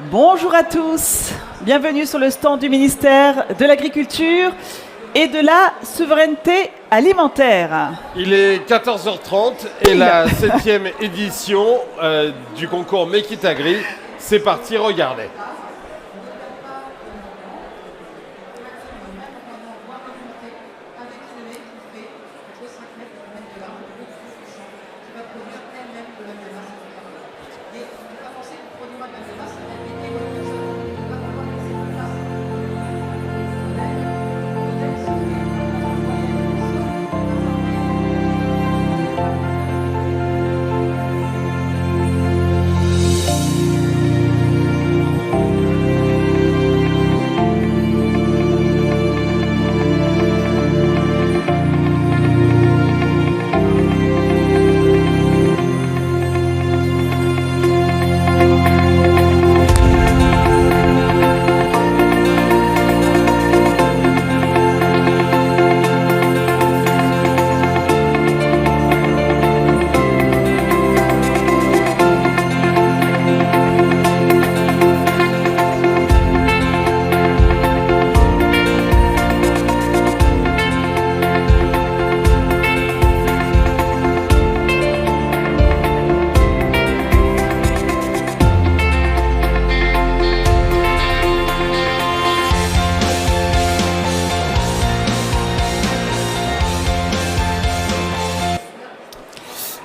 Bonjour à tous, bienvenue sur le stand du ministère de l'Agriculture et de la Souveraineté Alimentaire. Il est 14h30 et la 7e édition du concours Make It Agri, c'est parti, regardez.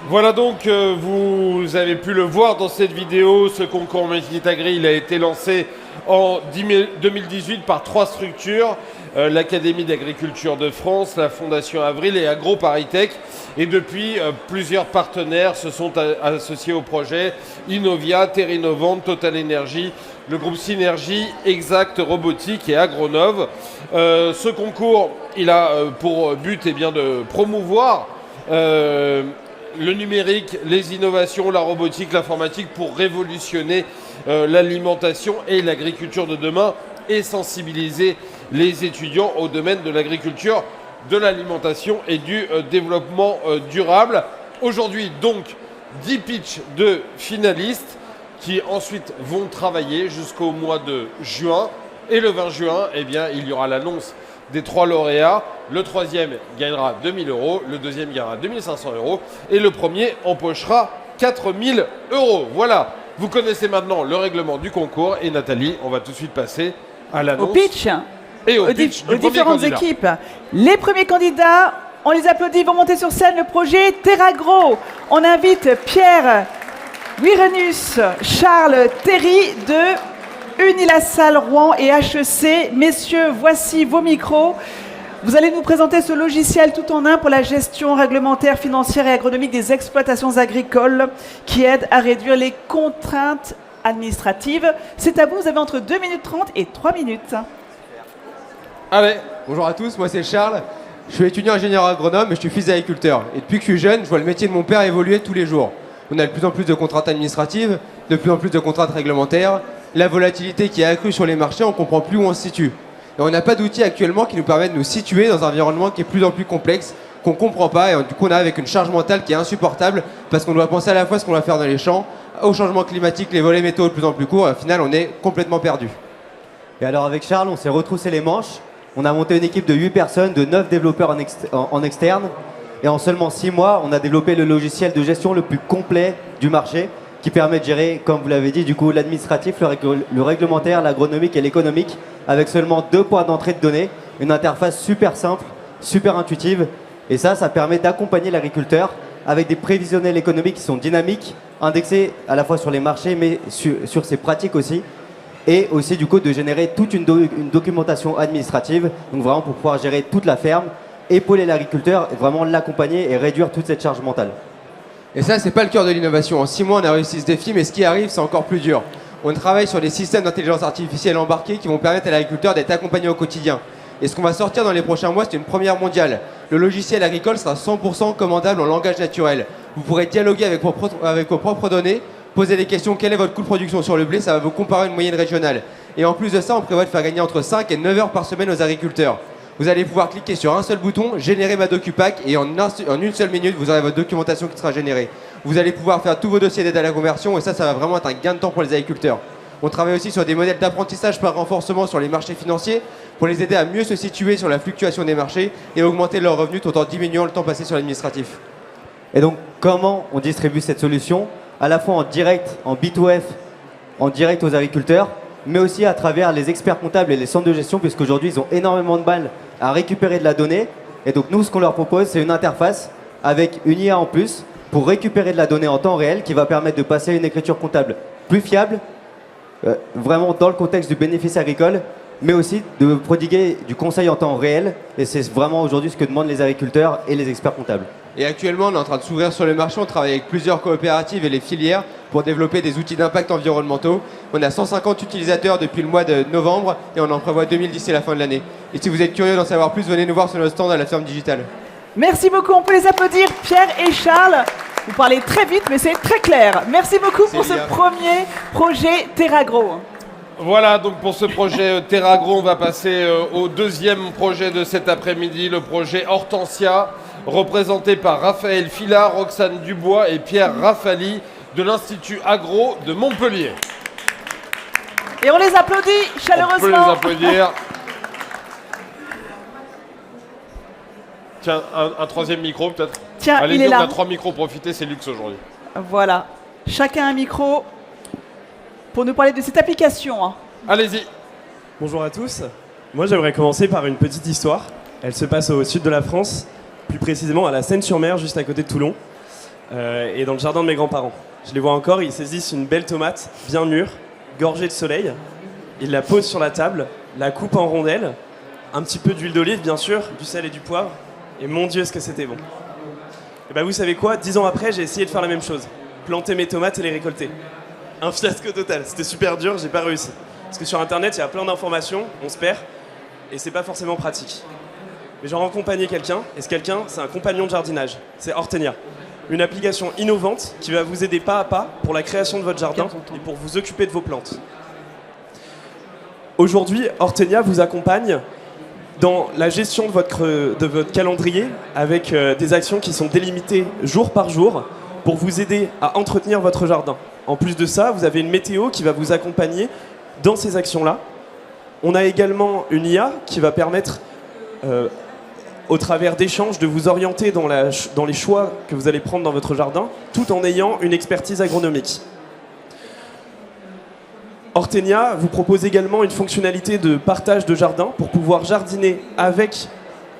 Voilà donc, vous avez pu le voir dans cette vidéo, ce concours Make It Agri, il a été lancé en 2018 par 3 structures, l'Académie d'agriculture de France, la Fondation Avril et AgroParisTech. Et depuis, plusieurs partenaires se sont associés au projet, Innovia, Terrinovante, Total Energy, le groupe Synergie, Exact Robotique et Agronov. Ce concours, il a pour but de promouvoir le numérique, les innovations, la robotique, l'informatique pour révolutionner l'alimentation et l'agriculture de demain et sensibiliser les étudiants au domaine de l'agriculture, de l'alimentation et du développement durable. Aujourd'hui, donc, 10 pitchs de finalistes qui ensuite vont travailler jusqu'au mois de juin. Et le 20 juin, il y aura l'annonce des 3 lauréats. Le troisième gagnera 2 000 €, le deuxième gagnera 2 500 € et le premier empochera 4 000 €. Voilà, vous connaissez maintenant le règlement du concours et Nathalie, on va tout de suite passer à l'annonce. Au pitch et aux différentes candidat. équipes. Les premiers candidats, on les applaudit, vont monter sur scène le projet Terragro. On invite Pierre Wirenus, Charles Terry de Unilassal Rouen et HEC. Messieurs, voici vos micros. Vous allez nous présenter ce logiciel tout en un pour la gestion réglementaire, financière et agronomique des exploitations agricoles qui aide à réduire les contraintes administratives. C'est à vous, vous avez entre 2 minutes 30 et 3 minutes. Allez, bonjour à tous, moi c'est Charles. Je suis étudiant ingénieur agronome et je suis fils d'agriculteur. Et depuis que je suis jeune, je vois le métier de mon père évoluer tous les jours. On a de plus en plus de contraintes administratives, de plus en plus de contraintes réglementaires. La volatilité qui est accrue sur les marchés, on ne comprend plus où on se situe. Et on n'a pas d'outils actuellement qui nous permettent de nous situer dans un environnement qui est de plus en plus complexe, qu'on ne comprend pas, et du coup on a avec une charge mentale qui est insupportable, parce qu'on doit penser à la fois ce qu'on va faire dans les champs, au changement climatique, les volets météo de plus en plus courts, et au final on est complètement perdu. Et alors avec Charles, on s'est retroussé les manches, on a monté une équipe de 8 personnes, de 9 développeurs en externe, et en seulement 6 mois, on a développé le logiciel de gestion le plus complet du marché, qui permet de gérer, comme vous l'avez dit, du coup l'administratif, le réglementaire, l'agronomique et l'économique, avec seulement 2 points d'entrée de données, une interface super simple, super intuitive, et ça permet d'accompagner l'agriculteur avec des prévisionnels économiques qui sont dynamiques, indexés à la fois sur les marchés, mais sur ses pratiques aussi, et aussi du coup de générer toute une documentation administrative, donc vraiment pour pouvoir gérer toute la ferme, épauler l'agriculteur, et vraiment l'accompagner et réduire toute cette charge mentale. Et ça, c'est pas le cœur de l'innovation. En 6 mois, on a réussi ce défi, mais ce qui arrive, c'est encore plus dur. On travaille sur des systèmes d'intelligence artificielle embarqués qui vont permettre à l'agriculteur d'être accompagné au quotidien. Et ce qu'on va sortir dans les prochains mois, c'est une première mondiale. Le logiciel agricole sera 100% commandable en langage naturel. Vous pourrez dialoguer avec vos propres données, poser des questions, quel est votre coût de production sur le blé, ça va vous comparer une moyenne régionale. Et en plus de ça, on prévoit de faire gagner entre 5 et 9 heures par semaine aux agriculteurs. Vous allez pouvoir cliquer sur un seul bouton, générer ma DocuPack, et en une seule minute, vous aurez votre documentation qui sera générée. Vous allez pouvoir faire tous vos dossiers d'aide à la conversion, et ça va vraiment être un gain de temps pour les agriculteurs. On travaille aussi sur des modèles d'apprentissage par renforcement sur les marchés financiers pour les aider à mieux se situer sur la fluctuation des marchés et augmenter leurs revenus tout en diminuant le temps passé sur l'administratif. Et donc, comment on distribue cette solution? À la fois en direct, en B2F, en direct aux agriculteurs, mais aussi à travers les experts comptables et les centres de gestion, puisqu'aujourd'hui, ils ont énormément de mal à récupérer de la donnée. Et donc, nous, ce qu'on leur propose, c'est une interface avec une IA en plus pour récupérer de la donnée en temps réel qui va permettre de passer à une écriture comptable plus fiable, vraiment dans le contexte du bénéfice agricole, mais aussi de prodiguer du conseil en temps réel. Et c'est vraiment aujourd'hui ce que demandent les agriculteurs et les experts comptables. Et actuellement, on est en train de s'ouvrir sur le marché. On travaille avec plusieurs coopératives et les filières pour développer des outils d'impact environnementaux. On a 150 utilisateurs depuis le mois de novembre et on en prévoit 2000 d'ici la fin de l'année. Et si vous êtes curieux d'en savoir plus, venez nous voir sur notre stand à la ferme digitale. Merci beaucoup, on peut les applaudir, Pierre et Charles. Vous parlez très vite, mais c'est très clair. Merci beaucoup pour ce premier projet Terragro. Voilà, donc pour ce projet Terragro, on va passer au deuxième projet de cet après-midi, le projet Hortensia, représenté par Raphaël Filard, Roxane Dubois et Pierre Rafali de l'Institut Agro de Montpellier. Et on les applaudit chaleureusement. On peut les applaudir. Tiens, un troisième micro peut-être. Tiens, allez-y, il est là. on a 3 micros, profitez, c'est luxe aujourd'hui. Voilà, chacun un micro pour nous parler de cette application. Allez-y. Bonjour à tous. Moi, j'aimerais commencer par une petite histoire. Elle se passe au sud de la France, plus précisément à la Seine-sur-Mer, juste à côté de Toulon, et dans le jardin de mes grands-parents. Je les vois encore, ils saisissent une belle tomate, bien mûre, gorgée de soleil. Ils la posent sur la table, la coupent en rondelles, un petit peu d'huile d'olive, bien sûr, du sel et du poivre, et mon Dieu, ce que c'était bon. Et ben vous savez quoi, 10 ans après, j'ai essayé de faire la même chose. Planter mes tomates et les récolter. Un fiasco total, c'était super dur, j'ai pas réussi. Parce que sur internet, il y a plein d'informations, on se perd, et c'est pas forcément pratique. Mais j'en accompagné quelqu'un, et ce quelqu'un, c'est un compagnon de jardinage, c'est Hortenia. Une application innovante qui va vous aider pas à pas pour la création de votre jardin et pour vous occuper de vos plantes. Aujourd'hui, Hortenia vous accompagne dans la gestion de votre calendrier avec des actions qui sont délimitées jour par jour pour vous aider à entretenir votre jardin. En plus de ça, vous avez une météo qui va vous accompagner dans ces actions-là. On a également une IA qui va permettre, au travers d'échanges, de vous orienter dans les choix que vous allez prendre dans votre jardin, tout en ayant une expertise agronomique. Hortenia vous propose également une fonctionnalité de partage de jardin pour pouvoir jardiner avec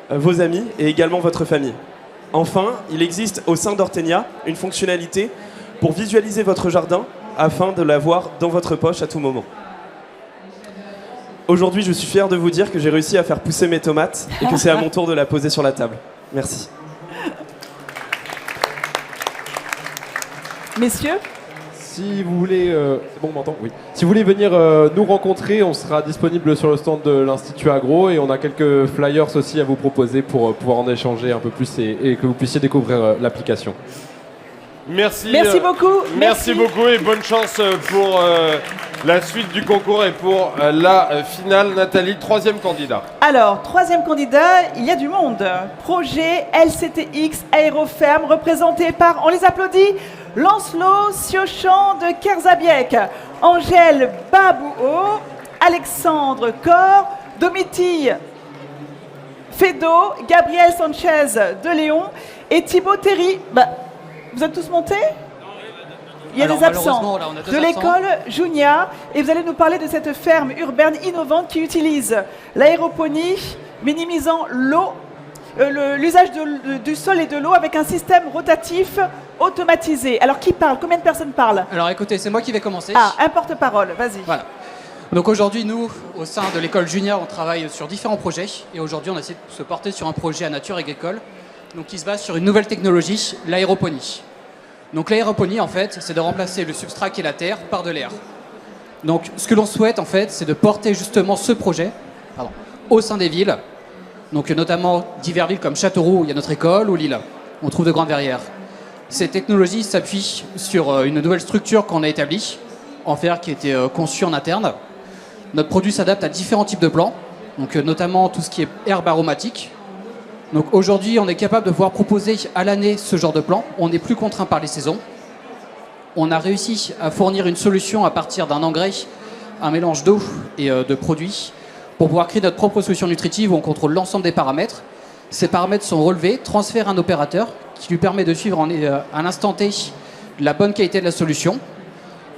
vos amis et également votre famille. Enfin, il existe au sein d'Hortenia une fonctionnalité pour visualiser votre jardin afin de l'avoir dans votre poche à tout moment. Aujourd'hui, je suis fier de vous dire que j'ai réussi à faire pousser mes tomates et que c'est à mon tour de la poser sur la table. Merci. Messieurs, si vous voulez, c'est bon, on m'entend ? Oui. Si vous voulez venir nous rencontrer, on sera disponible sur le stand de l'Institut Agro et on a quelques flyers aussi à vous proposer pour pouvoir en échanger un peu plus et que vous puissiez découvrir l'application. Merci. Merci beaucoup. Merci beaucoup et bonne chance pour la suite du concours et pour la finale. Nathalie, troisième candidat. Alors, troisième candidat, il y a du monde. Projet LCTX Aéroferme, représenté par, on les applaudit, Lancelot Siochon de Kerzabiec, Angèle Babouo, Alexandre Cor, Domitille Fedo, Gabriel Sanchez de Léon et Thibaut Terry. Vous êtes tous montés ? Il y a des absents là, on a deux de absents. l'école Junia et vous allez nous parler de cette ferme urbaine innovante qui utilise l'aéroponie, minimisant l'usage du sol et de l'eau avec un système rotatif automatisé. Alors qui parle ? Combien de personnes parlent ? Alors écoutez, c'est moi qui vais commencer. Ah, un porte-parole, vas-y. Voilà. Donc aujourd'hui, nous, au sein de l'école Junior, on travaille sur différents projets. Et aujourd'hui, on essaie de se porter sur un projet à nature agricole, donc qui se base sur une nouvelle technologie, l'aéroponie. Donc l'aéroponie, en fait, c'est de remplacer le substrat qui est la terre par de l'air. Donc ce que l'on souhaite, en fait, c'est de porter justement ce projet au sein des villes, donc notamment diverses villes comme Châteauroux, où il y a notre école, ou Lille, on trouve de grandes verrières. Ces technologies s'appuient sur une nouvelle structure qu'on a établie, en fer qui a été conçue en interne. Notre produit s'adapte à différents types de plants, donc notamment tout ce qui est herbes aromatiques. Donc aujourd'hui, on est capable de pouvoir proposer à l'année ce genre de plan. On n'est plus contraint par les saisons. On a réussi à fournir une solution à partir d'un engrais un mélange d'eau et de produits pour pouvoir créer notre propre solution nutritive où on contrôle l'ensemble des paramètres. Ces paramètres sont relevés, transférés à un opérateur qui lui permet de suivre à l'instant T la bonne qualité de la solution.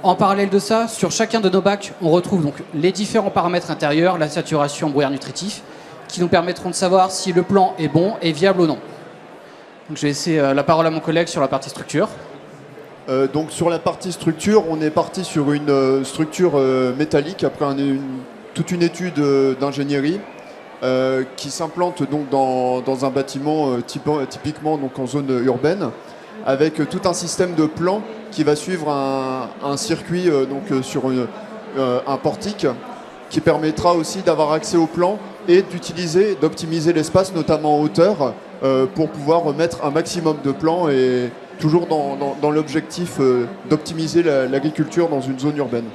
En parallèle de ça, sur chacun de nos bacs, on retrouve donc les différents paramètres intérieurs, la saturation, brouillard nutritif, qui nous permettront de savoir si le plan est bon et viable ou non. Donc, je vais laisser la parole à mon collègue sur la partie structure. Donc sur la partie structure, on est parti sur une structure métallique après toute une étude d'ingénierie qui s'implante donc dans un bâtiment typiquement donc en zone urbaine, avec tout un système de plans qui va suivre un circuit sur un portique qui permettra aussi d'avoir accès au plan et d'optimiser l'espace, notamment en hauteur, pour pouvoir mettre un maximum de plans et toujours dans l'objectif d'optimiser l'agriculture dans une zone urbaine.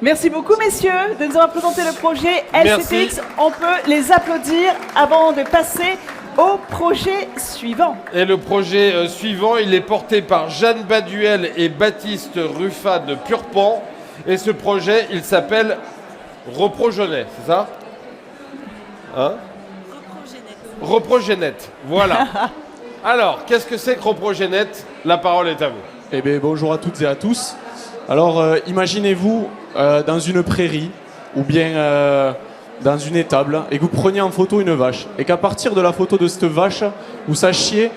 Merci beaucoup, messieurs, de nous avoir présenté le projet LCTX. Merci. On peut les applaudir avant de passer au projet suivant. Et le projet suivant, il est porté par Jeanne Baduel et Baptiste Ruffat de Purpan. Et ce projet, il s'appelle Reprogénète, c'est ça? Hein? Reprogénète, voilà. Alors, qu'est-ce que c'est que Reprogénète? La parole est à vous. Eh bien, bonjour à toutes et à tous. Alors, imaginez-vous dans une prairie ou bien dans une étable et que vous preniez en photo une vache et qu'à partir de la photo de cette vache, vous sachiez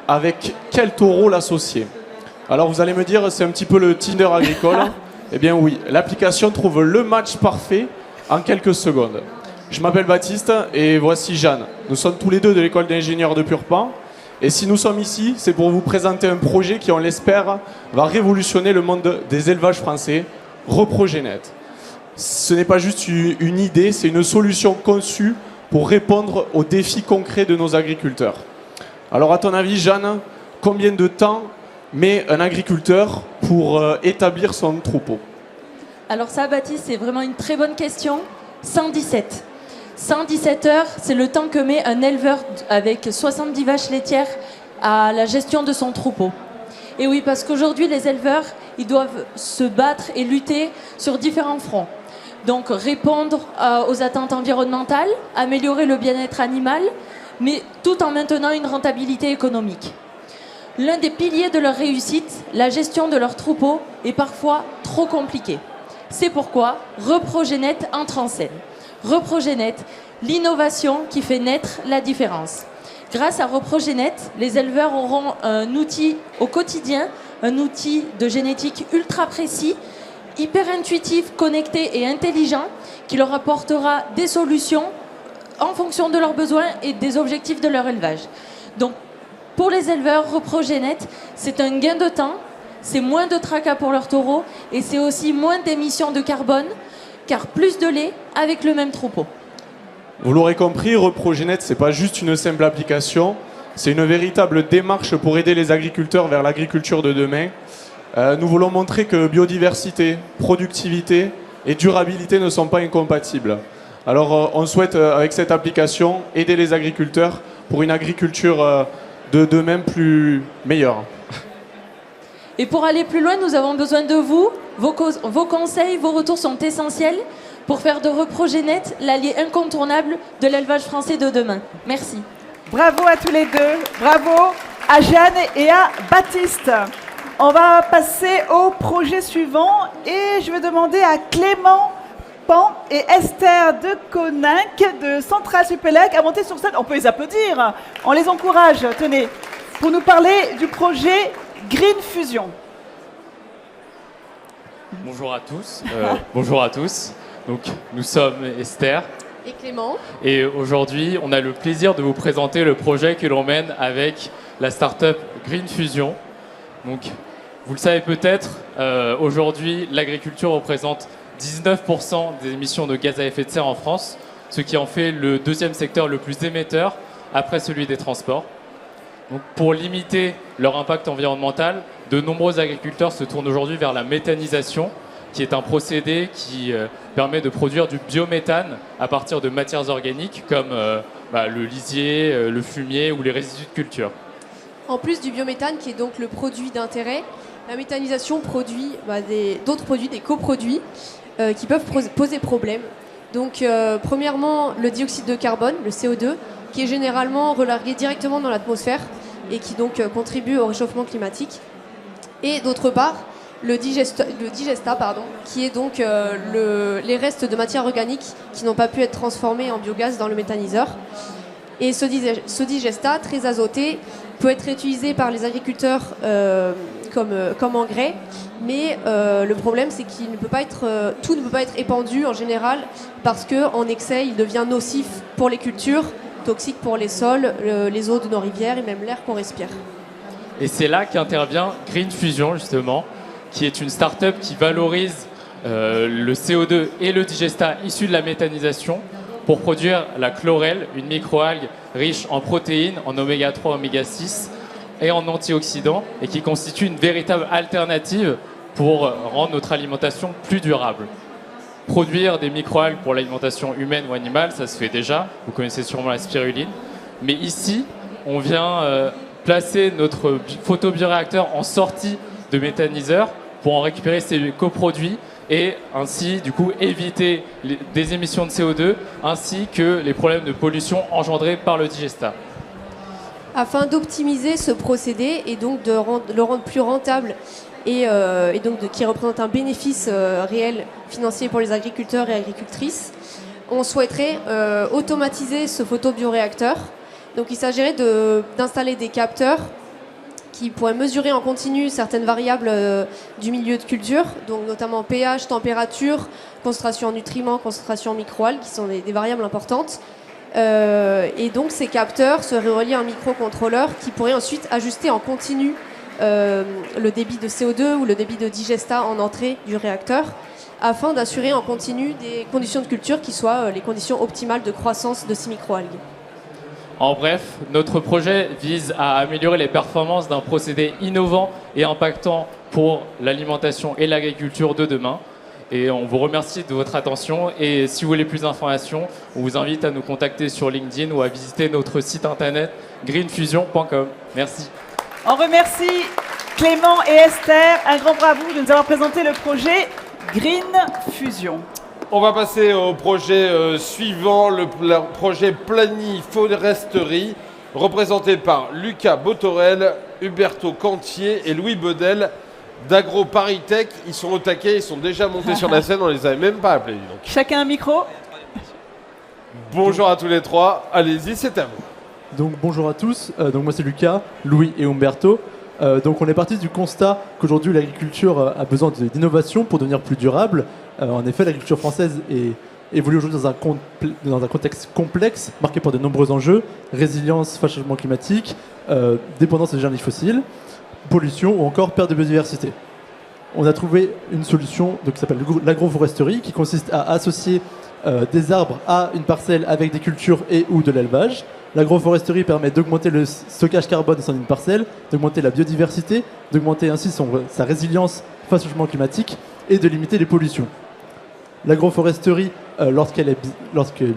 avec quel taureau l'associer. Alors, vous allez me dire, c'est un petit peu le Tinder agricole. Eh bien oui, l'application trouve le match parfait en quelques secondes. Je m'appelle Baptiste et voici Jeanne. Nous sommes tous les deux de l'école d'ingénieurs de Purpan. Et si nous sommes ici, c'est pour vous présenter un projet qui, on l'espère, va révolutionner le monde des élevages français, Reprogénète. Ce n'est pas juste une idée, c'est une solution conçue pour répondre aux défis concrets de nos agriculteurs. Alors à ton avis, Jeanne, combien de temps met un agriculteur pour établir son troupeau? Alors ça, Baptiste, c'est vraiment une très bonne question. 117. 117 heures, c'est le temps que met un éleveur avec 70 vaches laitières à la gestion de son troupeau. Et oui, parce qu'aujourd'hui, les éleveurs, ils doivent se battre et lutter sur différents fronts. Donc répondre aux attentes environnementales, améliorer le bien-être animal, mais tout en maintenant une rentabilité économique. L'un des piliers de leur réussite, la gestion de leur troupeau, est parfois trop compliqué. C'est pourquoi Reprogénète entre en scène. Reprogénète, l'innovation qui fait naître la différence. Grâce à Reprogénète, les éleveurs auront un outil au quotidien, un outil de génétique ultra précis, hyper intuitif, connecté et intelligent, qui leur apportera des solutions en fonction de leurs besoins et des objectifs de leur élevage. Donc, pour les éleveurs, Reprogénète, c'est un gain de temps, c'est moins de tracas pour leurs taureaux et c'est aussi moins d'émissions de carbone, car plus de lait avec le même troupeau. Vous l'aurez compris, Reprogénète, ce n'est pas juste une simple application, c'est une véritable démarche pour aider les agriculteurs vers l'agriculture de demain. Nous voulons montrer que biodiversité, productivité et durabilité ne sont pas incompatibles. Alors on souhaite, avec cette application, aider les agriculteurs pour une agriculture de demain plus meilleure. Et pour aller plus loin, nous avons besoin de vous. Vos conseils, vos retours sont essentiels pour faire de Reprogénète l'allié incontournable de l'élevage français de demain. Merci. Bravo à tous les deux. Bravo à Jeanne et à Baptiste. On va passer au projet suivant et je vais demander à Clément Pan et Esther de Coninck de Centrale Supélec à monter sur scène. On peut les applaudir. On les encourage, tenez, pour nous parler du projet Green Fusion. Bonjour à tous. Bonjour à tous. Donc, nous sommes Esther et Clément. Et aujourd'hui, on a le plaisir de vous présenter le projet que l'on mène avec la start-up Green Fusion. Donc, vous le savez peut-être, aujourd'hui, l'agriculture représente 19% des émissions de gaz à effet de serre en France, ce qui en fait le deuxième secteur le plus émetteur après celui des transports. Donc, pour limiter leur impact environnemental, de nombreux agriculteurs se tournent aujourd'hui vers la méthanisation, qui est un procédé qui permet de produire du biométhane à partir de matières organiques comme le lisier, le fumier ou les résidus de culture. En plus du biométhane, qui est donc le produit d'intérêt, La méthanisation produit d'autres produits, des coproduits, qui peuvent poser problème. Donc, premièrement, le dioxyde de carbone, le CO2, qui est généralement relargué directement dans l'atmosphère et qui donc contribue au réchauffement climatique. Et d'autre part, le digesta, qui est donc les restes de matières organiques qui n'ont pas pu être transformés en biogaz dans le méthaniseur. Et ce digesta, très azoté, peut être réutilisé par les agriculteurs comme engrais, mais le problème c'est qu'il ne peut pas être, tout ne peut pas être épandu en général parce qu'en excès il devient nocif pour les cultures, toxique pour les sols, les eaux de nos rivières et même l'air qu'on respire. Et c'est là qu'intervient Green Fusion justement, qui est une start-up qui valorise le CO2 et le digesta issus de la méthanisation pour produire la chlorelle, une microalgue riche en protéines, en oméga 3, oméga 6 et en antioxydants, et qui constitue une véritable alternative pour rendre notre alimentation plus durable. Produire des microalgues pour l'alimentation humaine ou animale, ça se fait déjà, vous connaissez sûrement la spiruline, mais ici, on vient placer notre photobioréacteur en sortie de méthaniseur pour en récupérer ces coproduits et ainsi du coup éviter des émissions de CO2 ainsi que les problèmes de pollution engendrés par le digesta. Afin d'optimiser ce procédé et donc de le rendre plus rentable et donc qui représente un bénéfice réel financier pour les agriculteurs et agricultrices, on souhaiterait automatiser ce photobioréacteur. Donc il s'agirait d'installer des capteurs qui pourraient mesurer en continu certaines variables du milieu de culture, donc notamment pH, température, concentration en nutriments, concentration en microalgues, qui sont des variables importantes. Et donc ces capteurs seraient reliés à un microcontrôleur qui pourrait ensuite ajuster en continu le débit de CO2 ou le débit de digesta en entrée du réacteur, afin d'assurer en continu des conditions de culture qui soient les conditions optimales de croissance de ces microalgues. En bref, notre projet vise à améliorer les performances d'un procédé innovant et impactant pour l'alimentation et l'agriculture de demain. Et on vous remercie de votre attention. Et si vous voulez plus d'informations, on vous invite à nous contacter sur LinkedIn ou à visiter notre site internet greenfusion.com. Merci. On remercie Clément et Esther. Un grand bravo de nous avoir présenté le projet Green Fusion. On va passer au projet suivant, le projet Planiforesterie, représenté par Lucas Botorel, Huberto Cantier et Louis Bedel d'AgroParisTech. Ils sont au taquet, ils sont déjà montés sur la scène, on les avait même pas appelés. Donc. Chacun un micro. Bonjour à tous les trois, allez-y, c'est à vous. Donc bonjour à tous, donc moi c'est Lucas, Louis et Humberto. Donc on est parti du constat qu'aujourd'hui l'agriculture a besoin d'innovation pour devenir plus durable. En effet, l'agriculture française évolue aujourd'hui dans un contexte complexe, marqué par de nombreux enjeux, résilience face au changement climatique, dépendance des énergies fossiles, pollution ou encore perte de biodiversité. On a trouvé une solution qui s'appelle l'agroforesterie, qui consiste à associer des arbres à une parcelle avec des cultures et ou de l'élevage. L'agroforesterie permet d'augmenter le stockage carbone au sein d'une parcelle, d'augmenter la biodiversité, d'augmenter ainsi sa résilience face au changement climatique et de limiter les pollutions. L'agroforesterie, lorsque les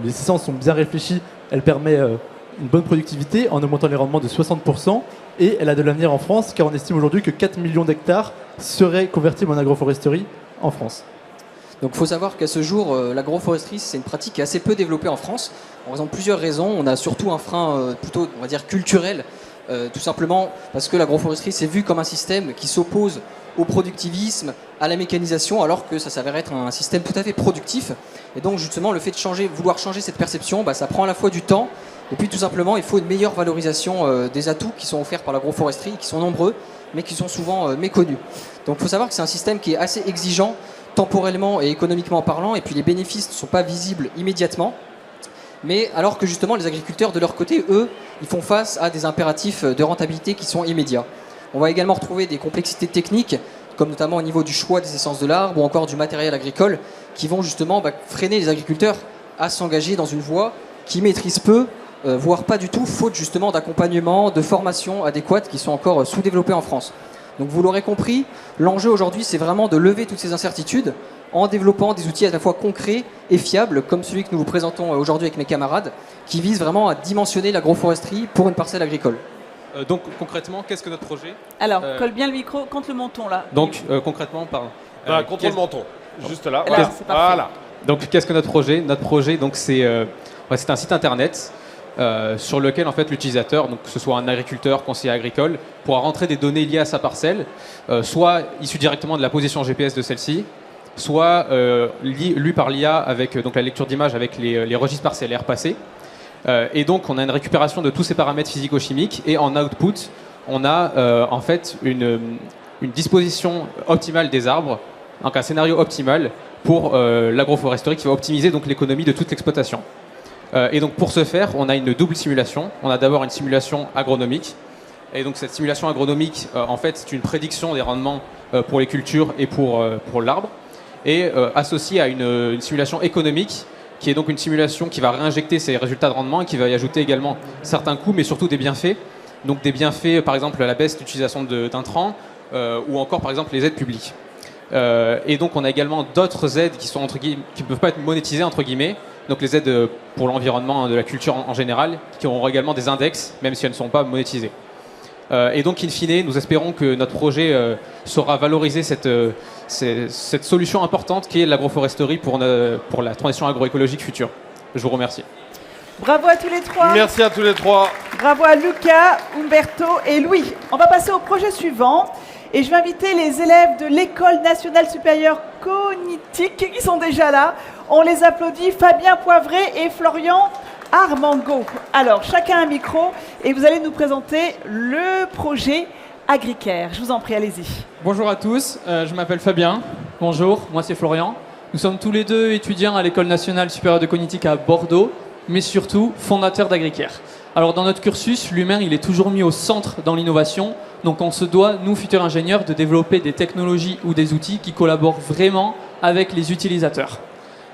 essences sont bien réfléchies, elle permet une bonne productivité en augmentant les rendements de 60% et elle a de l'avenir en France car on estime aujourd'hui que 4 millions d'hectares seraient convertibles en agroforesterie en France. Donc il faut savoir qu'à ce jour, l'agroforesterie, c'est une pratique qui est assez peu développée en France, en raison de plusieurs raisons. On a surtout un frein plutôt, on va dire, culturel, tout simplement parce que l'agroforesterie, c'est vu comme un système qui s'oppose au productivisme, à la mécanisation, alors que ça s'avère être un système tout à fait productif. Et donc justement, le fait de vouloir changer cette perception, ça prend à la fois du temps, et puis tout simplement, il faut une meilleure valorisation des atouts qui sont offerts par l'agroforesterie, qui sont nombreux, mais qui sont souvent méconnus. Donc il faut savoir que c'est un système qui est assez exigeant, temporellement et économiquement parlant, et puis les bénéfices ne sont pas visibles immédiatement. Mais alors que justement les agriculteurs de leur côté, eux, ils font face à des impératifs de rentabilité qui sont immédiats. On va également retrouver des complexités techniques, comme notamment au niveau du choix des essences de l'arbre ou encore du matériel agricole, qui vont justement freiner les agriculteurs à s'engager dans une voie qu'ils maîtrisent peu, voire pas du tout, faute justement d'accompagnement, de formation adéquate qui sont encore sous-développées en France. Donc vous l'aurez compris, l'enjeu aujourd'hui c'est vraiment de lever toutes ces incertitudes en développant des outils à la fois concrets et fiables, comme celui que nous vous présentons aujourd'hui avec mes camarades, qui visent vraiment à dimensionner l'agroforesterie pour une parcelle agricole. Donc concrètement, qu'est-ce que notre projet? Alors, colle bien le micro contre le menton là. Donc concrètement, pardon. Contre le menton, juste là. Là, c'est parfait. Voilà. Donc qu'est-ce que notre projet? Notre projet, donc c'est un site internet sur lequel en fait l'utilisateur, donc que ce soit un agriculteur, conseiller agricole, pourra rentrer des données liées à sa parcelle, soit issues directement de la position GPS de celle-ci, soit lues par l'IA avec donc la lecture d'images avec les registres parcellaires passés. Et donc on a une récupération de tous ces paramètres physico-chimiques et en output, on a en fait une disposition optimale des arbres, donc un scénario optimal pour l'agroforesterie qui va optimiser donc l'économie de toute l'exploitation. Et donc pour ce faire, on a une double simulation. On a d'abord une simulation agronomique. Et donc cette simulation agronomique, en fait, c'est une prédiction des rendements pour les cultures et pour l'arbre. Et associée à une simulation économique, qui est donc une simulation qui va réinjecter ces résultats de rendement et qui va y ajouter également certains coûts, mais surtout des bienfaits. Donc des bienfaits, par exemple, la baisse d'utilisation d'intrants ou encore, par exemple, les aides publiques. Et donc on a également d'autres aides qui sont qui ne peuvent pas être monétisées entre guillemets, donc les aides pour l'environnement de la culture en général, qui auront également des index, même si elles ne sont pas monétisées. Et donc in fine, nous espérons que notre projet saura valoriser cette solution importante qui est l'agroforesterie pour la transition agroécologique future. Je vous remercie. Bravo à tous les trois. Merci à tous les trois. Bravo à Luca, Umberto et Louis. On va passer au projet suivant. Et je vais inviter les élèves de l'École nationale supérieure cognitique qui sont déjà là. On les applaudit, Fabien Poivré et Florian Armango. Alors, chacun un micro et vous allez nous présenter le projet Agricare. Je vous en prie, allez-y. Bonjour à tous, je m'appelle Fabien. Bonjour, moi c'est Florian. Nous sommes tous les deux étudiants à l'École nationale supérieure de cognitique à Bordeaux, mais surtout fondateurs d'Agricare. Alors dans notre cursus, l'humain il est toujours mis au centre dans l'innovation, donc on se doit, nous futurs ingénieurs, de développer des technologies ou des outils qui collaborent vraiment avec les utilisateurs.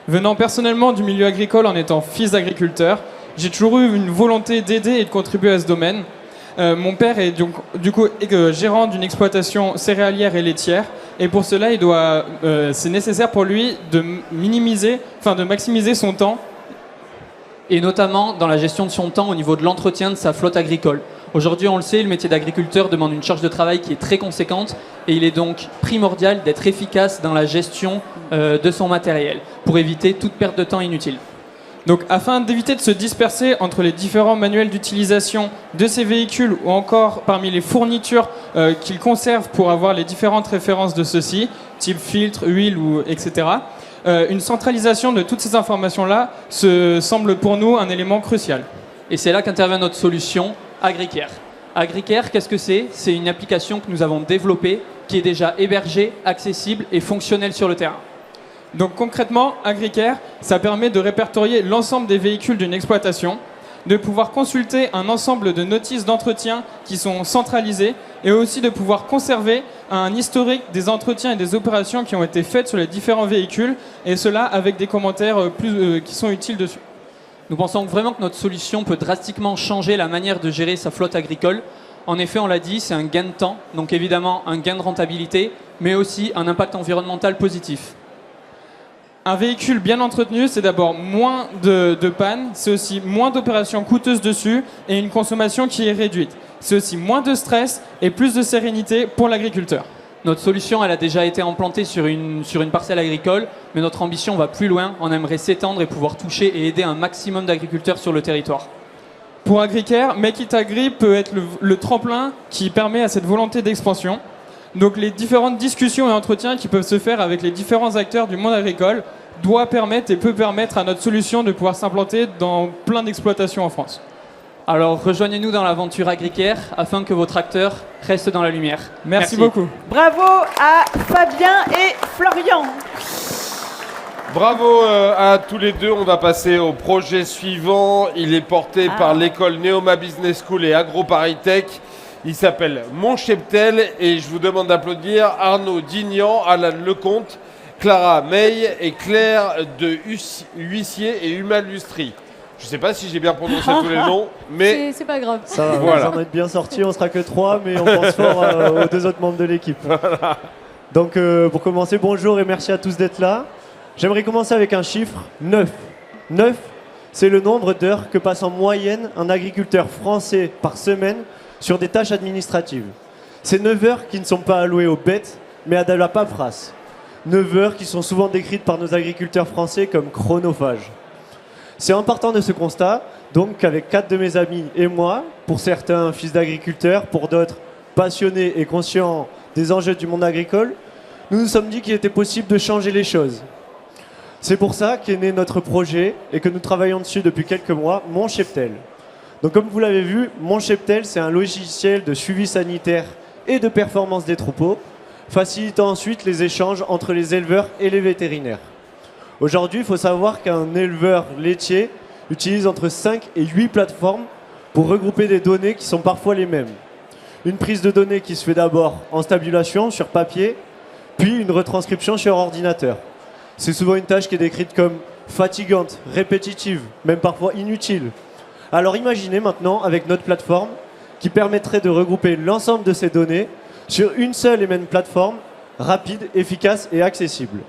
Venant personnellement du milieu agricole en étant fils d'agriculteur, j'ai toujours eu une volonté d'aider et de contribuer à ce domaine. Mon père est du coup gérant d'une exploitation céréalière et laitière, et pour cela c'est nécessaire pour lui de maximiser son temps. Et notamment dans la gestion de son temps au niveau de l'entretien de sa flotte agricole. Aujourd'hui, on le sait, le métier d'agriculteur demande une charge de travail qui est très conséquente et il est donc primordial d'être efficace dans la gestion de son matériel pour éviter toute perte de temps inutile. Donc afin d'éviter de se disperser entre les différents manuels d'utilisation de ces véhicules ou encore parmi les fournitures qu'ils conservent pour avoir les différentes références de ceux-ci, type filtre, huile, etc., une centralisation de toutes ces informations-là semble pour nous un élément crucial. Et c'est là qu'intervient notre solution, Agricare. Agricare, qu'est-ce que c'est? C'est une application que nous avons développée, qui est déjà hébergée, accessible et fonctionnelle sur le terrain. Donc concrètement, Agricare, ça permet de répertorier l'ensemble des véhicules d'une exploitation, de pouvoir consulter un ensemble de notices d'entretien qui sont centralisées et aussi de pouvoir conserver un historique des entretiens et des opérations qui ont été faites sur les différents véhicules et cela avec des commentaires qui sont utiles dessus. Nous pensons vraiment que notre solution peut drastiquement changer la manière de gérer sa flotte agricole. En effet, on l'a dit, c'est un gain de temps, donc évidemment un gain de rentabilité, mais aussi un impact environnemental positif. Un véhicule bien entretenu, c'est d'abord moins de panne, c'est aussi moins d'opérations coûteuses dessus et une consommation qui est réduite. C'est aussi moins de stress et plus de sérénité pour l'agriculteur. Notre solution, elle a déjà été implantée sur une parcelle agricole, mais notre ambition va plus loin. On aimerait s'étendre et pouvoir toucher et aider un maximum d'agriculteurs sur le territoire. Pour Agricare, Make It Agri peut être le tremplin qui permet à cette volonté d'expansion. Donc les différentes discussions et entretiens qui peuvent se faire avec les différents acteurs du monde agricole doit permettre et peut permettre à notre solution de pouvoir s'implanter dans plein d'exploitations en France. Alors rejoignez-nous dans l'aventure Agricare afin que votre acteur reste dans la lumière. Merci beaucoup. Bravo à Fabien et Florian. Bravo à tous les deux. On va passer au projet suivant. Il est porté par l'école Neoma Business School et AgroParisTech. Il s'appelle Mon Cheptel et je vous demande d'applaudir Arnaud Dignan, Alan Lecomte, Clara May et Claire de Huissier et Huma Lustri. Je ne sais pas si j'ai bien prononcé tous les noms, mais c'est pas grave. Ça va, voilà. Vous en êtes bien sortis, on sera que 3, mais on pense fort aux 2 autres membres de l'équipe. Voilà. Donc pour commencer, bonjour et merci à tous d'être là. J'aimerais commencer avec un chiffre, 9. 9, c'est le nombre d'heures que passe en moyenne un agriculteur français par semaine sur des tâches administratives. C'est 9 heures qui ne sont pas allouées aux bêtes, mais à de la paperasse. 9 heures qui sont souvent décrites par nos agriculteurs français comme chronophages. C'est en partant de ce constat, donc qu'avec 4 de mes amis et moi, pour certains fils d'agriculteurs, pour d'autres passionnés et conscients des enjeux du monde agricole, nous nous sommes dit qu'il était possible de changer les choses. C'est pour ça qu'est né notre projet et que nous travaillons dessus depuis quelques mois, Mon Cheptel. Donc comme vous l'avez vu, Mon Cheptel, c'est un logiciel de suivi sanitaire et de performance des troupeaux, facilitant ensuite les échanges entre les éleveurs et les vétérinaires. Aujourd'hui, il faut savoir qu'un éleveur laitier utilise entre 5 et 8 plateformes pour regrouper des données qui sont parfois les mêmes. Une prise de données qui se fait d'abord en stabulation sur papier, puis une retranscription sur ordinateur. C'est souvent une tâche qui est décrite comme fatigante, répétitive, même parfois inutile. Alors imaginez maintenant avec notre plateforme qui permettrait de regrouper l'ensemble de ces données sur une seule et même plateforme, rapide, efficace et accessible.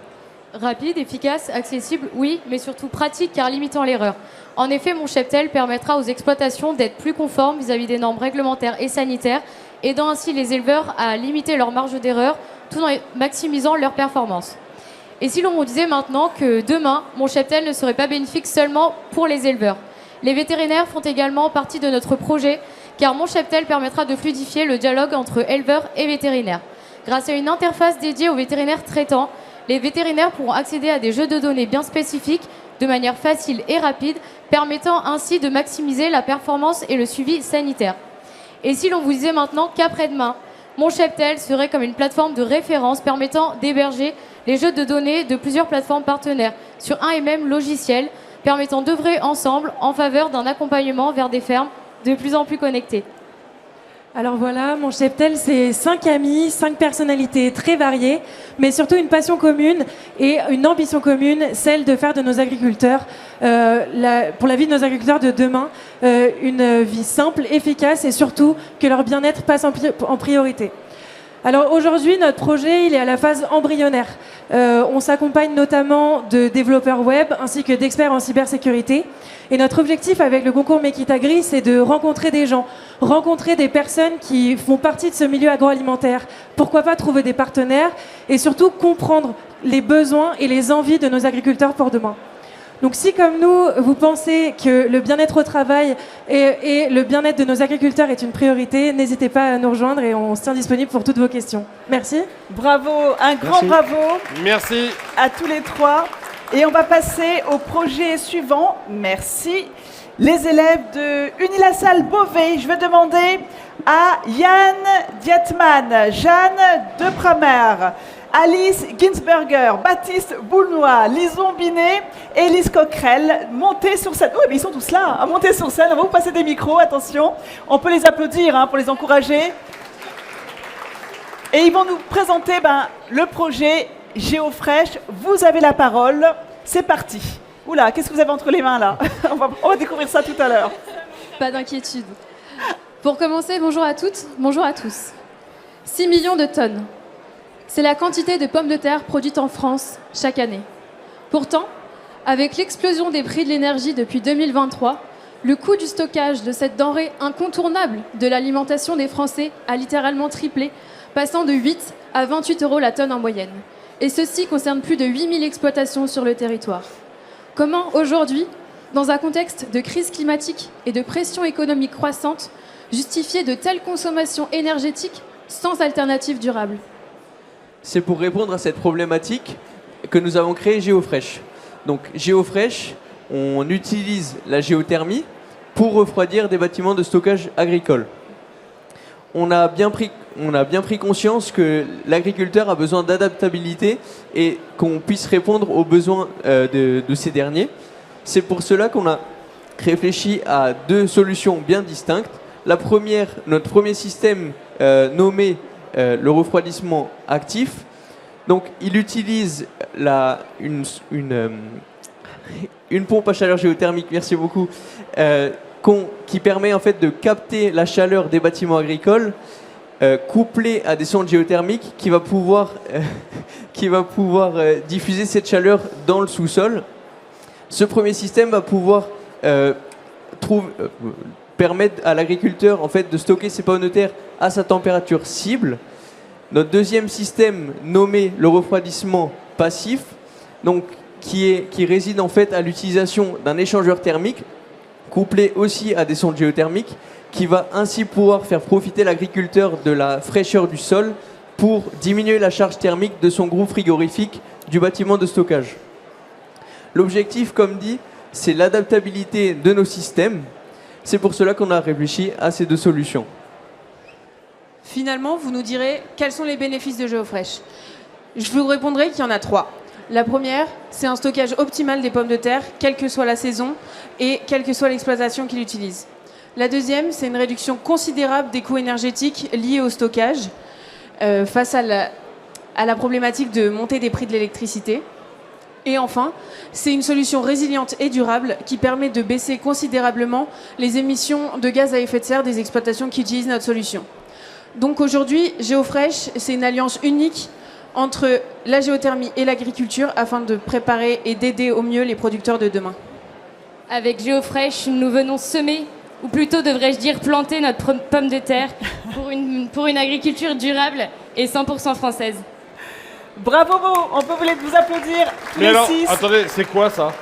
Rapide, efficace, accessible, oui, mais surtout pratique car limitant l'erreur. En effet, Mon Cheptel permettra aux exploitations d'être plus conformes vis-à-vis des normes réglementaires et sanitaires, aidant ainsi les éleveurs à limiter leur marge d'erreur tout en maximisant leur performance. Et si l'on vous disait maintenant que demain, Mon Cheptel ne serait pas bénéfique seulement pour les éleveurs. Les vétérinaires font également partie de notre projet car Mon Cheptel permettra de fluidifier le dialogue entre éleveurs et vétérinaires. Grâce à une interface dédiée aux vétérinaires traitants, les vétérinaires pourront accéder à des jeux de données bien spécifiques de manière facile et rapide, permettant ainsi de maximiser la performance et le suivi sanitaire. Et si l'on vous disait maintenant qu'après-demain, Mon Cheptel serait comme une plateforme de référence permettant d'héberger les jeux de données de plusieurs plateformes partenaires sur un et même logiciel, permettant d'œuvrer ensemble en faveur d'un accompagnement vers des fermes de plus en plus connectées. Alors voilà, Mon Cheptel, c'est 5 amis, 5 personnalités très variées, mais surtout une passion commune et une ambition commune, celle de faire de nos agriculteurs, pour la vie de nos agriculteurs de demain, une vie simple, efficace et surtout que leur bien-être passe en priorité. Alors aujourd'hui, notre projet, il est à la phase embryonnaire. On s'accompagne notamment de développeurs web ainsi que d'experts en cybersécurité. Et notre objectif avec le concours Mekitagri, c'est de rencontrer des gens, rencontrer des personnes qui font partie de ce milieu agroalimentaire. Pourquoi pas trouver des partenaires et surtout comprendre les besoins et les envies de nos agriculteurs pour demain. Donc si comme nous, vous pensez que le bien-être au travail et le bien-être de nos agriculteurs est une priorité, n'hésitez pas à nous rejoindre et on se tient disponible pour toutes vos questions. Merci. Bravo, un grand bravo. Merci. À tous les trois. Et on va passer au projet suivant. Merci. Les élèves de Unilassal Beauvais. Je vais demander à Yann Dietman, Jeanne Depramer, Alice Ginsberger, Baptiste Boulnois, Lison Binet et Elise Coquerel, montez sur scène. Oui, mais ils sont tous là, à monter sur scène. On va vous passer des micros, attention. On peut les applaudir pour les encourager. Et ils vont nous présenter le projet GeoFresh. Vous avez la parole. C'est parti. Oula, qu'est-ce que vous avez entre les mains là? On va découvrir ça tout à l'heure. Pas d'inquiétude. Pour commencer, bonjour à toutes, bonjour à tous. 6 millions de tonnes. C'est la quantité de pommes de terre produite en France chaque année. Pourtant, avec l'explosion des prix de l'énergie depuis 2023, le coût du stockage de cette denrée incontournable de l'alimentation des Français a littéralement triplé, passant de 8 à 28 € la tonne en moyenne. Et ceci concerne plus de 8000 exploitations sur le territoire. Comment aujourd'hui, dans un contexte de crise climatique et de pression économique croissante, justifier de telles consommations énergétiques sans alternative durable? C'est pour répondre à cette problématique que nous avons créé GeoFresh. Donc GeoFresh, on utilise la géothermie pour refroidir des bâtiments de stockage agricole. On a bien pris conscience que l'agriculteur a besoin d'adaptabilité et qu'on puisse répondre aux besoins de ces derniers. C'est pour cela qu'on a réfléchi à 2 solutions bien distinctes. La première, notre premier système nommé le refroidissement actif. Donc il utilise une pompe à chaleur géothermique, merci beaucoup, qui permet en fait de capter la chaleur des bâtiments agricoles, couplée à des sondes géothermiques qui va pouvoir diffuser cette chaleur dans le sous-sol. Ce premier système va pouvoir permettre à l'agriculteur en fait, de stocker ses pommes de terre à sa température cible. Notre deuxième système, nommé le refroidissement passif, donc, qui réside en fait à l'utilisation d'un échangeur thermique, couplé aussi à des sondes géothermiques, qui va ainsi pouvoir faire profiter l'agriculteur de la fraîcheur du sol pour diminuer la charge thermique de son groupe frigorifique du bâtiment de stockage. L'objectif, comme dit, c'est l'adaptabilité de nos systèmes. C'est pour cela qu'on a réfléchi à ces deux solutions. Finalement, vous nous direz quels sont les bénéfices de GeoFresh. Je vous répondrai qu'il y en a 3. La première, c'est un stockage optimal des pommes de terre, quelle que soit la saison et quelle que soit l'exploitation qu'il utilise. La deuxième, c'est une réduction considérable des coûts énergétiques liés au stockage face à la problématique de montée des prix de l'électricité. Et enfin, c'est une solution résiliente et durable qui permet de baisser considérablement les émissions de gaz à effet de serre des exploitations qui utilisent notre solution. Donc aujourd'hui, GeoFresh, c'est une alliance unique entre la géothermie et l'agriculture afin de préparer et d'aider au mieux les producteurs de demain. Avec GeoFresh, nous venons semer, ou plutôt devrais-je dire planter notre pomme de terre pour une agriculture durable et 100% française. Bravo, on peut vous applaudir tous Mais les alors, 6. attendez, c'est quoi ça?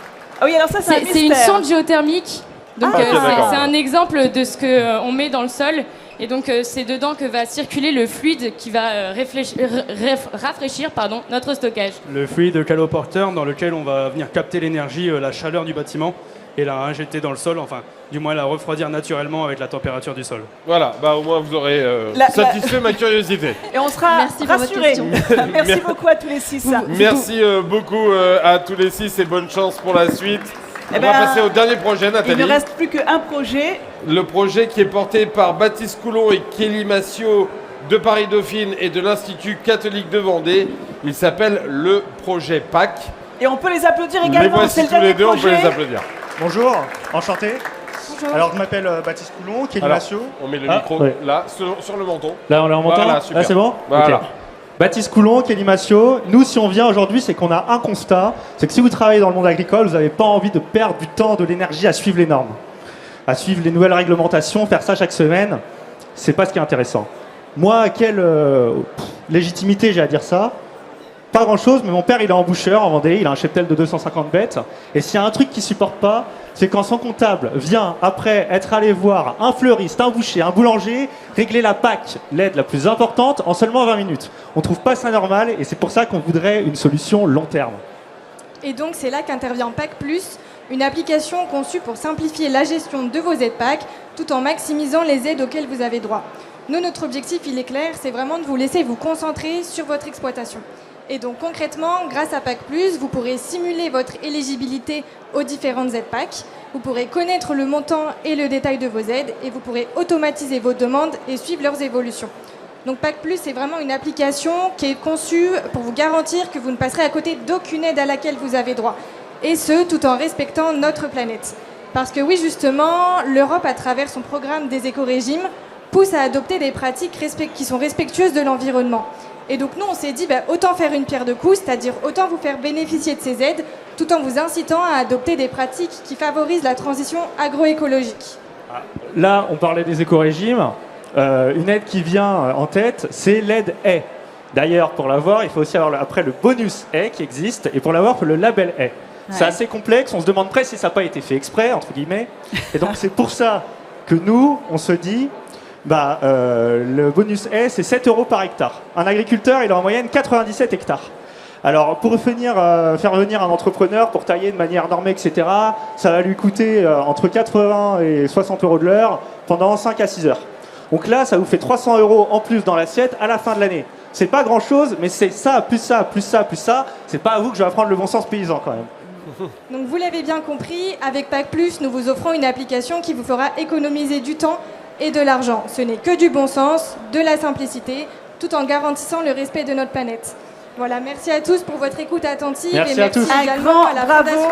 Ah oui, alors ça, c'est un mystère. C'est une sonde géothermique. Donc Ah, ok, d'accord. c'est un exemple de ce qu'on met dans le sol. Et donc c'est dedans que va circuler le fluide qui va rafraîchir notre stockage. Le fluide caloporteur dans lequel on va venir capter l'énergie, la chaleur du bâtiment et la injecter dans le sol, enfin du moins la refroidir naturellement avec la température du sol. Voilà, bah au moins vous aurez satisfait ma curiosité. Et on sera rassurés. Merci beaucoup à tous les 6. Merci beaucoup à tous les 6 et bonne chance pour la suite. On va passer au dernier projet, Nathalie. Il ne reste plus qu'un projet. Le projet qui est porté par Baptiste Coulon et Kelly Massiot de Paris-Dauphine et de l'Institut catholique de Vendée. Il s'appelle le projet PAC. Et on peut les applaudir Les également. voici C'est le tous les dernier deux, on peut projet. les applaudir. Bonjour, enchanté. Bonjour. Alors je m'appelle Baptiste Coulon, Kelly Alors, Massiot. on met le Ah, micro ouais. là, sur le menton. Là on est en montant. Voilà, super. Là c'est bon. Voilà. Ok. Baptiste Coulon, Kelly Massiot. Nous, si on vient aujourd'hui, c'est qu'on a un constat, c'est que si vous travaillez dans le monde agricole, vous n'avez pas envie de perdre du temps, de l'énergie à suivre les normes, à suivre les nouvelles réglementations, faire ça chaque semaine. C'est pas ce qui est intéressant. Moi, quelle légitimité j'ai à dire ça? Pas grand chose, mais mon père il est emboucheur en Vendée, il a un cheptel de 250 bêtes. Et s'il y a un truc qu'il supporte pas, c'est quand son comptable vient, après être allé voir un fleuriste, un boucher, un boulanger, régler la PAC, l'aide la plus importante, en seulement 20 minutes. On trouve pas ça normal et c'est pour ça qu'on voudrait une solution long terme. Et donc c'est là qu'intervient PAC+, une application conçue pour simplifier la gestion de vos aides PAC tout en maximisant les aides auxquelles vous avez droit. Nous, notre objectif, il est clair, c'est vraiment de vous laisser vous concentrer sur votre exploitation. Et donc concrètement, grâce à PAC+, vous pourrez simuler votre éligibilité aux différentes aides PAC, vous pourrez connaître le montant et le détail de vos aides et vous pourrez automatiser vos demandes et suivre leurs évolutions. Donc PAC+, c'est vraiment une application qui est conçue pour vous garantir que vous ne passerez à côté d'aucune aide à laquelle vous avez droit. Et ce, tout en respectant notre planète. Parce que oui, justement, l'Europe, à travers son programme des éco-régimes, pousse à adopter des pratiques qui sont respectueuses de l'environnement. Et donc nous, on s'est dit, autant faire une pierre de coups, c'est-à-dire autant vous faire bénéficier de ces aides, tout en vous incitant à adopter des pratiques qui favorisent la transition agroécologique. Là, on parlait des éco-régimes. Une aide qui vient en tête, c'est l'aide haie. D'ailleurs, pour l'avoir, il faut aussi avoir après le bonus haie qui existe, et pour l'avoir, il faut le label haie. C'est assez complexe, on se demande presque si ça n'a pas été fait exprès, entre guillemets. Et donc c'est pour ça que nous, on se dit, le bonus haie, c'est 7 € par hectare. Un agriculteur, il a en moyenne 97 hectares. Alors, pour faire venir un entrepreneur pour tailler de manière normée, etc., ça va lui coûter entre 80 et 60 € de l'heure pendant 5 à 6 heures. Donc là, ça vous fait 300 € en plus dans l'assiette à la fin de l'année. C'est pas grand-chose, mais c'est ça, plus ça, plus ça, plus ça. C'est pas à vous que je vais apprendre le bon sens paysan, quand même. Donc vous l'avez bien compris, avec PAC+, nous vous offrons une application qui vous fera économiser du temps et de l'argent. Ce n'est que du bon sens, de la simplicité, tout en garantissant le respect de notre planète. Voilà, merci à tous pour votre écoute attentive. Merci et merci à tous. également à la bravo. Fondation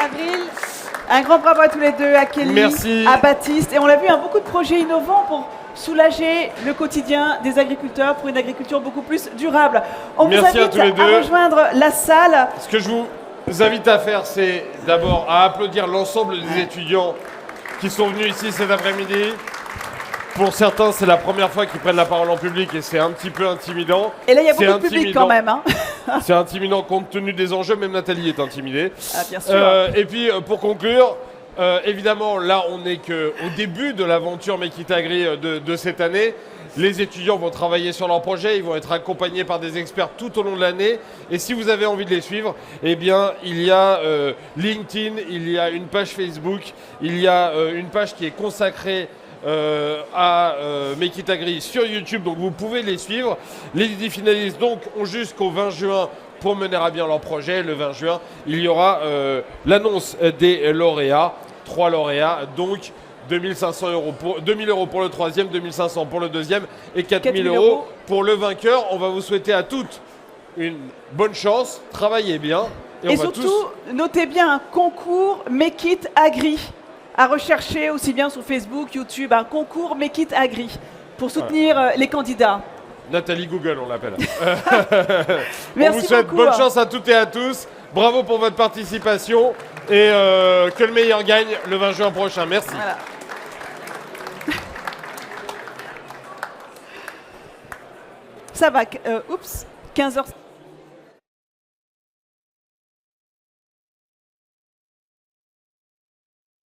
Avril. Un grand bravo à tous les deux, à Kelly, Merci. à Baptiste. Et on l'a vu, beaucoup de projets innovants pour soulager le quotidien des agriculteurs pour une agriculture beaucoup plus durable. On Merci vous à invite tous les deux. à rejoindre la salle. Ce que je vous invite à faire, c'est d'abord à applaudir l'ensemble des étudiants qui sont venus ici cet après-midi. Pour certains, c'est la première fois qu'ils prennent la parole en public et c'est un petit peu intimidant. Et là, il y a beaucoup C'est de public intimidant. quand même. Hein. C'est intimidant compte tenu des enjeux, même Nathalie est intimidée. Ah, bien sûr. Et puis, pour conclure, évidemment, là, on n'est qu'au début de l'aventure Make It Agri de cette année. Les étudiants vont travailler sur leur projet, ils vont être accompagnés par des experts tout au long de l'année. Et si vous avez envie de les suivre, eh bien, il y a LinkedIn, il y a une page Facebook, il y a une page qui est consacrée à Make It Agri sur YouTube, donc vous pouvez les suivre. Les 10 finalistes donc ont jusqu'au 20 juin pour mener à bien leur projet. Le 20 juin, il y aura l'annonce des lauréats, 3 lauréats, donc 2500 €, 2000 € pour le troisième, 2500 pour le deuxième et 4000 € pour le vainqueur. On va vous souhaiter à toutes une bonne chance, travaillez bien. Et surtout, notez bien un concours Make It Agri à rechercher aussi bien sur Facebook, YouTube, un concours Make It Agri pour soutenir les candidats. Nathalie Google, on l'appelle. Merci on vous souhaite beaucoup. bonne chance à toutes et à tous. Bravo pour votre participation et que le meilleur gagne le 20 juin prochain. Merci. Voilà. Ça va, oups, 15h.